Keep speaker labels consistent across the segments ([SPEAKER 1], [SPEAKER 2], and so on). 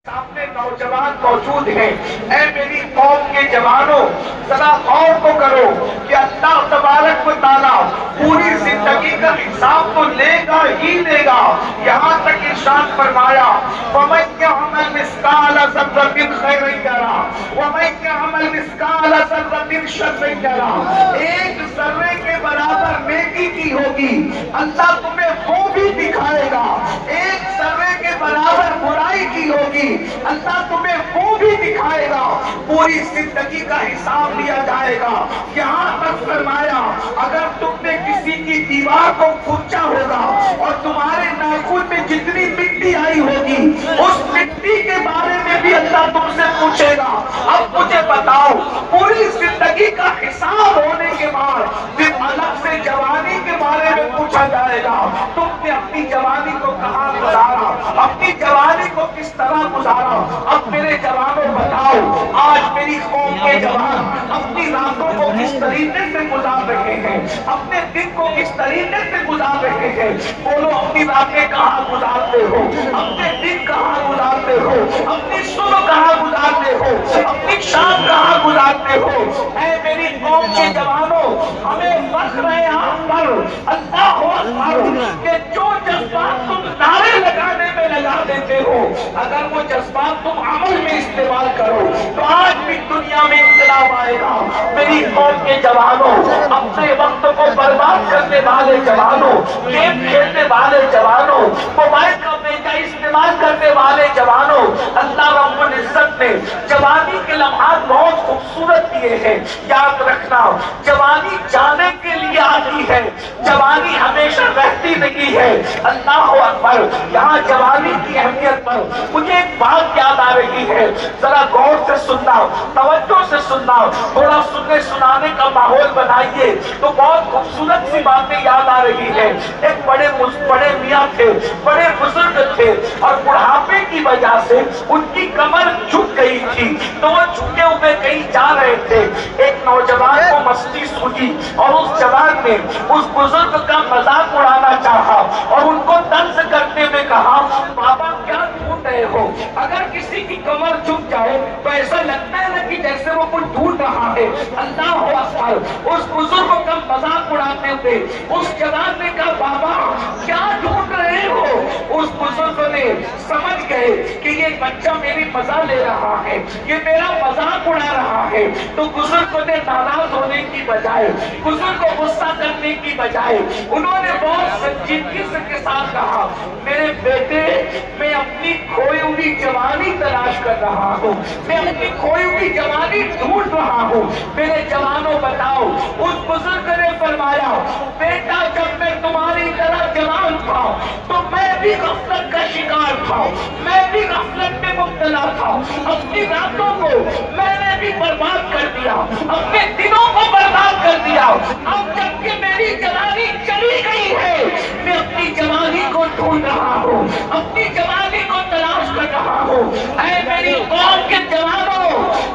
[SPEAKER 1] سامنے نوجوان موجود ہیں. اے میری قوم کے جوانوں، ذرا غور تو کرو کہ اللہ تبارک و تعالیٰ پوری زندگی کا حساب تو لے گا ہی لے گا. یہاں تک ارشاد فرمایا وَمَن يَعْمَلْ مِثْقَالَ ذَرَّةٍ خَيْرًا يَرَهُ وَمَن يَعْمَلْ مِثْقَالَ ذَرَّةٍ شَرًّا يَرَهُ. ایک ذرے کے برابر نیکی کی ہوگی، اللہ تمہیں وہ بھی دکھائے گا. ایک ذرے کے برابر برائی کی ہوگی، اللہ تمہیں وہ بھی دکھائے گا. پوری زندگی کا حساب لیا جائے گا. یہاں تک فرمایا اگر تم نے کسی کی دیوار کو کھرچا ہوگا اور تمہارے ناخن میں جتنی مٹی آئی ہوگی اس مٹی کے بارے میں بھی اللہ تم سے پوچھے گا. اب مجھے بتاؤ، پوری زندگی کا حساب ہونے کے بعد پھر الگ سے جوانی کے بارے میں پوچھا جائے گا. تم نے اپنی جوانی کو کہاں گزارا، اپنی جوانی کو کس طرح گزارا. اب میرے جوانوں بتاؤ، آج میری قوم کے جوان اپنی راتوں کو کس طریقے سے گزار رہے ہیں، اپنے دن کو کس طریقے سے گزار رہے ہیں. بولو، اپنی راتیں کہاں گزارتے ہو، اپنے دن کہاں گزارتے ہو، اپنی صبح کہاں گزارتے ہو، اپنی شام کہاں گزارتے ہو. اے میری قوم کے جوانوں، ہمیں فخر ہے آپ پر، اللہ اکبر، کہ جو جذبات تم نعرے لگانے میں لگا دیتے ہو اگر وہ جذبات تم عمل میں استعمال کرو تو آج بھی دنیا میں انقلاب آئے گا. میری قوم کے جوانوں، اپنے وقت کو برباد کرنے والے جوانوں، گیم کھیلنے والے جوانوں، موبائل کا بیجا استعمال کرنے والے جوانوں، اللہ رب العزت نے جوانی کے لمحات بہت خوبصورت دیے ہیں. یاد رکھنا، جوانی جانے کے لیے آتی ہے، جوانی ہمیشہ رہتی نہیں ہے. اللہ اکبر. یہاں جوانی کی اہمیت پر مجھے ایک بات یاد آ رہی ہے، ذرا غور سے سننا، توجہ سے سننا، تھوڑا سننے سنانے کا ماحول بنائیے تو بہت خوبصورت سی باتیں یاد آ رہی ہے. ایک بڑے میاں تھے، بڑے بزرگ تھے، اور بڑھاپے کی وجہ سے ان کی کمر جھک گئی تھی تو وہ جھکے ہوئے کہیں جا رہے تھے. ایک نوجوان کو مستی سوجی اور اس جوان نے اس بزرگ کا مذاق اڑانا چاہا اور ان کو طنز کرتے ہوئے کہا، بابا کیا ڈھونڈ رہے ہو؟ اگر کسی کی کمر جھک جائے تو ایسا لگتا ہے نا کہ جیسے وہ کچھ ڈھونڈ رہا ہے. اللہ اکبر. اس بزرگ کا مذاق اڑاتے ہوئے اس جوان نے کہا، بابا کیا ڈھونڈ رہے ہو؟ اس بزرگ نے سمجھ گئے کہ یہ بچہ میری مزہ لے رہا ہے، یہ میرا مذاق اڑا رہا ہے. تو بزرگ نے ناراض ہونے کی بجائے، بزرگ کو غصہ کرنے کی بجائے انہوں نے بہت سنجیدگی سے کے ساتھ کہا، میرے بیٹے، میں اپنی کھوئی ہوئی جوانی تلاش کر رہا ہوں، میں اپنی کھوئی ہوئی جوانی ڈھونڈ رہا ہوں. میرے جوانوں بتاؤ، اس بزرگ نے فرمایا، بیٹا جب میں تمہاری طرح جوان تھا تو میں بھی غفلت کا شکار تھا، میں بھی غفلت میں مبتلا تھا. اپنی راتوں کو میں نے بھی برباد کر دیا، اپنے دنوں کو برباد کر دیا. اب جب کہ میری جوانی چلی گئی ہے، میں اپنی جوانی کو ڈھونڈ رہا ہوں، اپنی جوانی کو تلاش کر رہا ہوں. اے میری قوم کے جوانوں،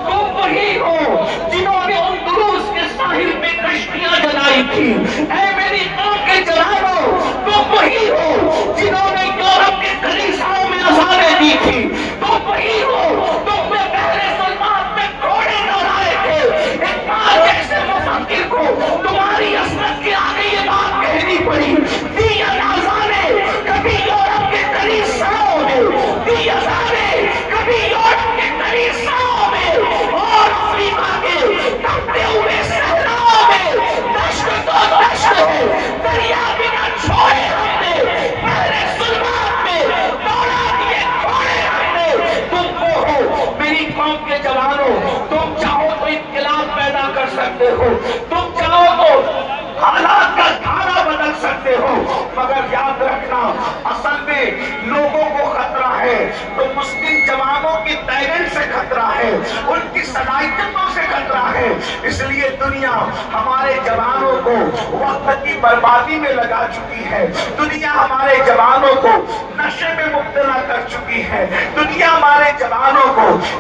[SPEAKER 1] تم وہی ہو جنہوں نے اندلس کے ساحل پہ کشتیاں جلائی تھی. اے میری قوم کے جوانوں، تم وہی ہو جنہوں نے یورپ کے کلیساؤں میں اذانیں دی تھی. تم وہی ہو، تم نے پہلے سلمان میں گھوڑے دوڑائے تھے. اقبال جیسے مفکر کو تمہاری عصمت کے آگے یہ بات کہنی پڑی، دی اذانیں کبھی یورپ کے کلیساؤں میں، دی اذانیں کبھی یورپ کے کلیساؤں میں اور افریقہ کے تپتے ہوئے صحراؤں میں. دشت تو دشت ہے، دریا بھی نہ چھوڑے ہم نے، پہلے سلمان میں دوڑا دیے گھوڑے ہم نے. تم وہ ہو میری قوم کے جوانوں، تم چاہو تو انقلاب پیدا کر سکتے ہو، تم چاہو تو حالات کا دھارا بدل سکتے ہو، مگر یاد رکھنا اصل میں لوگوں کو خطرہ ہے تو مسلم جوانوں کی ٹیلنٹ سے خطرہ ہے، ان کی صلاحیتوں سے خطرہ ہے. اس لیے دنیا ہمارے جوانوں کو وقت کی بربادی میں لگا چکی ہے، دنیا ہمارے جوانوں کو نشے میں مبتلا کر چکی ہے، دنیا ہمارے جوانوں کو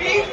[SPEAKER 1] 3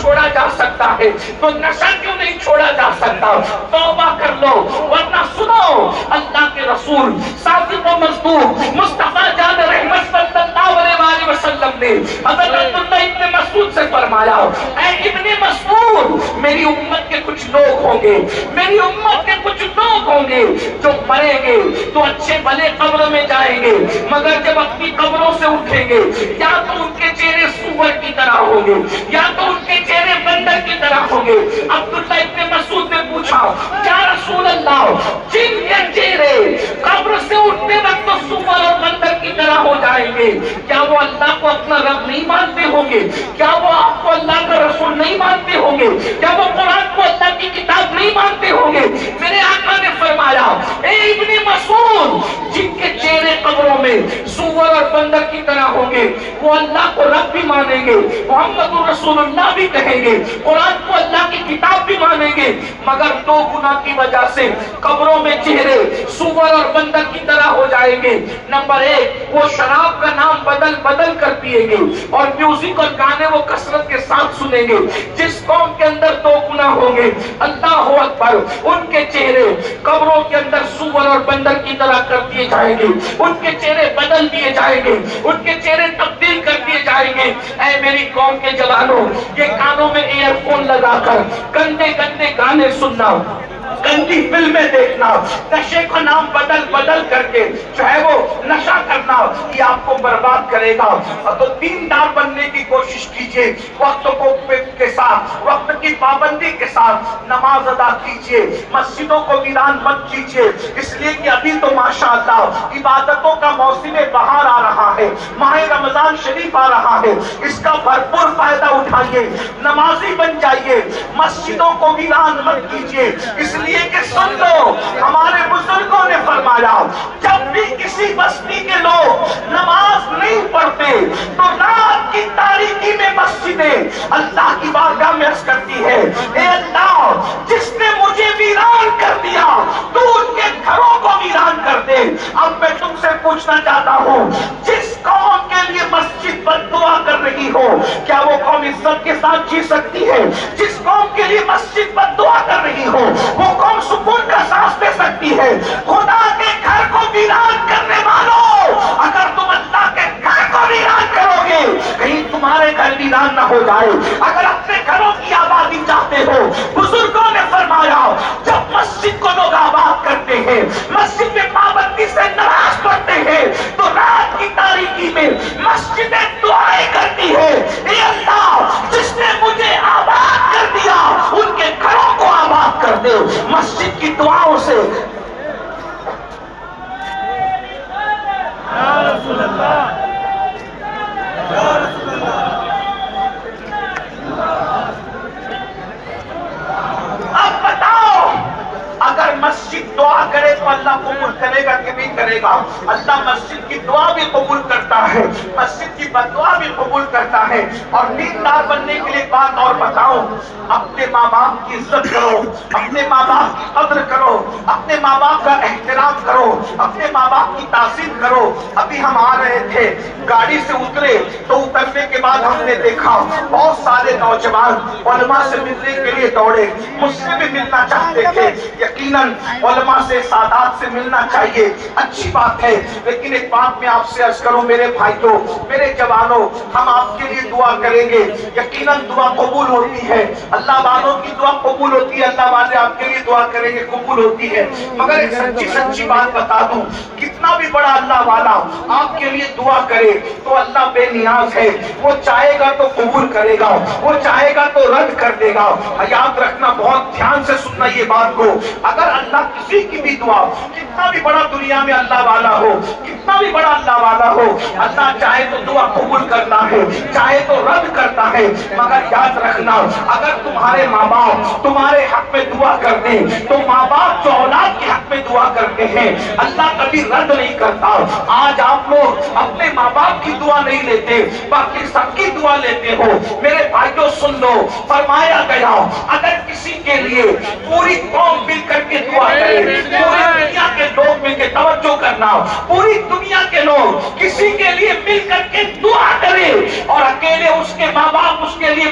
[SPEAKER 1] چھوڑا جا سکتا ہے تو نشہ کیوں نہیں چھوڑا جا سکتا؟ توبہ کر لو، ورنہ سنو اللہ کے رسول صادق و مصدوق مصطفیٰ جان رحمت صلی اللہ علیہ وسلم نے حضرت عبداللہ ابن مسعود سے فرمایا، اے ابن مسعود، میری امت کے کچھ لوگ ہوں گے، میری امت کے کچھ لوگ ہوں گے جو مریں گے تو اچھے بھلے قبر میں جائیں گے، مگر جب اپنی قبروں سے اٹھیں گے یا تو ان کے چہرے سور کی طرح ہوں گے یا تو ان کے چہرے بندر کی طرح ہوں گے۔ عبداللہ ابن مسعود نے پوچھا، یا رسول اللہ، جن کے چہرے قبر سے اٹھنے وقت تو سور اور بندر کی طرح ہو جائیں گے، کیا وہ اللہ کو اپنا رب نہیں مانتے ہوں گے؟ کیا وہ آپ کو اللہ کا رسول نہیں مانتے ہوں گے؟ کیا وہ قرآن کو اللہ کی کتاب نہیں مانتے ہوں گے؟ میرے آقا نے فرمایا، اے ابن مسعود، جن کے چہرے قبروں میں سور اور بندر کی طرح ہوں گے وہ اللہ کو رب بھی مانیں گے، محمد رسول اللہ بھی کہیں گے، قرآن کو اللہ کی کتاب بھی مانیں گے، مگر دو گناہ کی وجہ سے قبروں میں چہرے سور اور بندر کی طرح ہو جائیں گے۔ نمبر ایک، وہ شراب کا نام بدل بدل کر پیئیں گے اور میوزک اور گانے وہ کثرت کے ساتھ سنیں گے۔ جس قوم کے اندر دو گناہ ہوں گے، اللہ اکبر، ان کے چہرے قبروں کے اندر سور اور بندر کی طرح کر دیے جائیں گے، ان کے چہرے بدل دیے جائیں گے، ان کے چہرے تبدیل کر دیے جائیں گے۔ اے میری قوم کے جوانوں، یہ کانوں میں ایئر فون لگا کر گندے گندے گانے سننا، گندی فلمیں دیکھنا، نشے کا نام بدل بدل کر کے جو ہے وہ نشہ کرنا، یہ آپ کو برباد کرے گا۔ تو دیندار بننے کی کوشش کیجئے، وقت کو کے ساتھ، وقت کی پابندی کے ساتھ نماز ادا کیجئے، مسجدوں کو ویران مت کیجئے، اس لیے کہ ابھی تو ماشاءاللہ عبادتوں کا موسم بہار آ رہا ہے، ماہ رمضان شریف آ رہا ہے، اس کا بھرپور فائدہ اٹھائیے، نمازی بن جائیے، مسجدوں کو ویران مت کیجئے، اس لیے کہ سن لو، ہمارے بزرگوں نے فرمایا، جب بھی کسی بستی کے لوگ نماز نہیں پڑھتے تو رات کی تاریکی میں مسجدیں اللہ کی بارگاہ میں عرض کرتی ہے، اے اللہ، جس نے مجھے ویران کر دیا تو ان کے گھروں کو ویران کر دے۔ اب میں تم سے پوچھنا چاہتا ہوں، جس قوم کے لیے مسجد بد دعا کر رہی ہو، کیا وہ قوم عزت کے ساتھ جی سکتی ہے؟ جس قوم کے لیے مسجد بد دعا کر رہی ہو، وہ قوم سکون کا سانس لے سکتی ہے؟ خدا کے گھر کو ویران کرنے والوں، اگر تم اللہ کے گھر کو ویران کرو گے، کہیں تمہارے گھر ویران نہ ہو جائے۔ اگر اپنے گھروں کی آبادی چاہتے ہو، بزرگوں نے فرمایا، جب مسجد کو لوگ آباد کرتے ہیں، مسجد میں پابندی سے نماز پڑھتے ہیں، تو رات کی تاریکی میں مسجدیں دعائیں کرتی ہے، اے اللہ، جس نے مجھے آباد کر دیا ان کے گھروں کو آباد کر دے۔ مسجد کی دعاؤں سے یا رسول اللہ، یا رسول اللہ۔ اب بتاؤ، اگر مسجد دعا کرے تو اللہ قبول کرے گا کہ نہیں کرے گا؟ اللہ مسجد کی دعا بھی قبول کرتا ہے، مسجد کی بددعا بھی قبول کرتا ہے۔ اور دیندار بننے کے لیے بات اور بتاؤں، اپنے ماں باپ کی عزت کرو، اپنے ماں باپ کی قدر کرو، اپنے ماں باپ کا احترام کرو، اپنے ماں باپ کی تعظیم کرو۔ ابھی ہم آ رہے تھے، گاڑی سے اترے تو اترنے کے بعد ہم نے دیکھا بہت سارے نوجوان علماء سے ملنے کے لیے دوڑے، مجھ سے بھی ملنا چاہتے تھے۔ یقیناً علماء سے، سادات سے ملنا چاہیے، اچھی بات ہے، لیکن ایک بات میں آپ سے عرض کروں میرے بھائیوں، میرے جوانوں، ہم آپ کے لیے دعا کریں گے، یقیناً دعا قبول ہوتی ہے، اللہ والوں کی دعا قبول ہوتی ہے، اللہ والے آپ کے لیے دعا کریں گے، قبول ہوتی ہے۔ مگر ایک سچی بات بتا دوں، کتنا بھی بڑا اللہ والا آپ کے لیے دعا کرے تو اللہ بے نیاز ہے، وہ چاہے گا تو قبول کرے گا، وہ چاہے گا تو رد کر دے گا۔ یاد رکھنا، بہت دھیان سے سننا یہ بات کو، اگر اللہ کسی کی بھی دعا، کتنا بھی بڑا دنیا میں اللہ والا ہو، کتنا بھی بڑا اللہ والا ہو، اللہ چاہے تو دعا قبول کرتا ہے، چاہے تو رد کرتا ہے۔ مگر یاد رکھنا، اگر تمہارے ماں باپ تمہارے حق میں دعا کر دیں تو ماں باپ جو اولاد کے حق میں دعا کرتے ہیں اللہ کبھی رد نہیں کرتا۔ آج آپ لوگ اپنے ماں باپ کی دعا نہیں لیتے، باقی سب کی دعا لیتے ہو۔ میرے بھائیوں سن لو، فرمایا گیا اگر کسی کے لیے پوری قوم مل کر کے دعا کرے، پوری دنیا کے لوگ مل کے، توجہ کرنا، پوری دنیا کے لوگ کسی کے لیے مل کر کے دعا کرے اور اکیلے اس کے ماں باپ اس کے لیے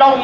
[SPEAKER 1] 9